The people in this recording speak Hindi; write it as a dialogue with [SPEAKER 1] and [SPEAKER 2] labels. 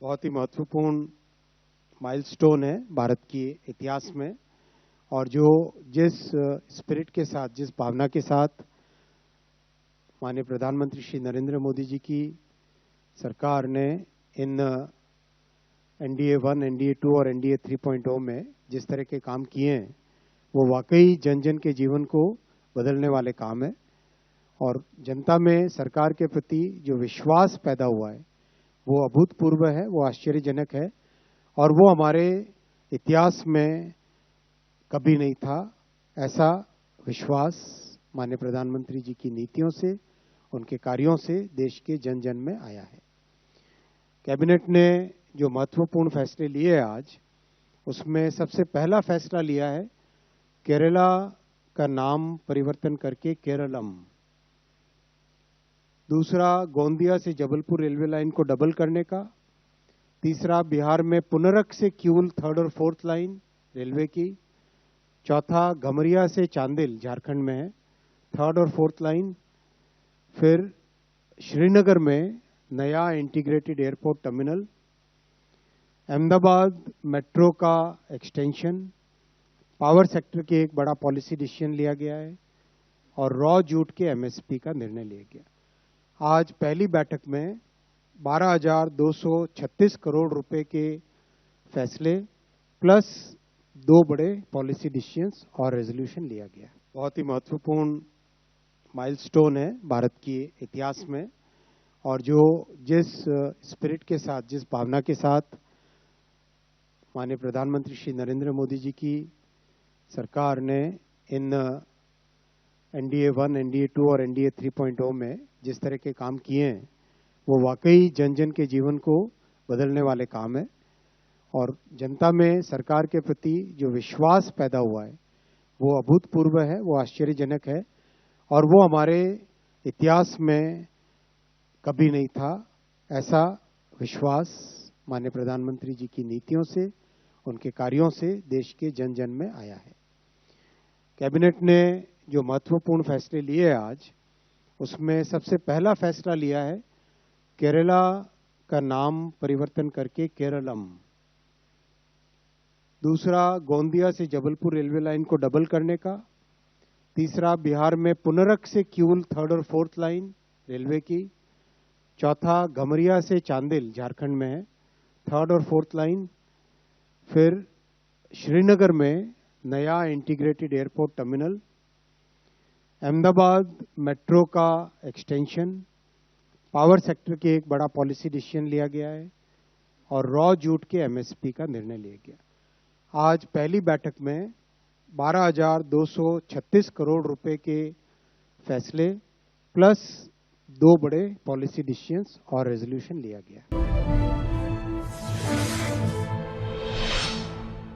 [SPEAKER 1] बहुत ही महत्वपूर्ण माइलस्टोन है भारत के इतिहास में। और जो जिस स्पिरिट के साथ, जिस भावना के साथ माननीय प्रधानमंत्री श्री नरेंद्र मोदी जी की सरकार ने इन एनडीए 1, एनडीए 2 और एनडीए 3.0 में जिस तरह के काम किए हैं, वो वाकई जन जन के जीवन को बदलने वाले काम है। और जनता में सरकार के प्रति जो विश्वास पैदा हुआ है वो अभूतपूर्व है, वो आश्चर्यजनक है। और वो हमारे इतिहास में कभी नहीं था। ऐसा विश्वास माननीय प्रधानमंत्री जी की नीतियों से, उनके कार्यों से देश के जन जन में आया है। कैबिनेट ने जो महत्वपूर्ण फैसले लिए आज, उसमें सबसे पहला फैसला लिया है केरला का नाम परिवर्तन करके केरलम। दूसरा, गोंदिया से जबलपुर रेलवे लाइन को डबल करने का। तीसरा, बिहार में पुनरक से किऊल 3rd और 4th लाइन रेलवे की। चौथा, घमरिया से चांदिल झारखंड में है 3rd और 4th लाइन। फिर श्रीनगर में नया integrated airport terminal. Ahmedabad metro का एक्सटेंशन। पावर सेक्टर के एक बड़ा पॉलिसी डिसीजन लिया गया है और रॉ जूट के एमएसपी का निर्णय लिया गया। आज पहली बैठक में 12,236 करोड़ रुपए के फैसले प्लस 2 बड़े पॉलिसी डिसीजंस और रेजोल्यूशन लिया गया। बहुत ही महत्वपूर्ण माइलस्टोन है भारत के इतिहास में। और जो जिस स्पिरिट के साथ, जिस भावना के साथ माननीय प्रधानमंत्री श्री नरेंद्र मोदी जी की सरकार ने इन एनडीए 1, एनडीए 2 और एनडीए 3.0 में जिस तरह के काम किए हैं, वो वाकई जन जन के जीवन को बदलने वाले काम है। और जनता में सरकार के प्रति जो विश्वास पैदा हुआ है वो अभूतपूर्व है, वो आश्चर्यजनक है। और वो हमारे इतिहास में कभी नहीं था। ऐसा विश्वास माननीय प्रधानमंत्री जी की नीतियों से, उनके कार्यों से देश के जन जन में आया है। कैबिनेट ने जो महत्वपूर्ण फैसले लिए आज, उसमें सबसे पहला फैसला लिया है केरला का नाम परिवर्तन करके केरलम। दूसरा, गोंदिया से जबलपुर रेलवे लाइन को डबल करने का। तीसरा, बिहार में पुनरक से किऊल 3rd और 4th लाइन रेलवे की। चौथा, घमरिया से चांदिल झारखंड में है 3rd और 4th लाइन। फिर श्रीनगर में नया integrated airport terminal. Ahmedabad metro का एक्सटेंशन। पावर सेक्टर के एक बड़ा पॉलिसी डिसीजन लिया गया है और रॉ जूट के एमएसपी का निर्णय लिया गया। आज पहली बैठक में 12,236 करोड़ रुपए के फैसले प्लस 2 बड़े पॉलिसी डिसीजंस और रेजोल्यूशन लिया गया।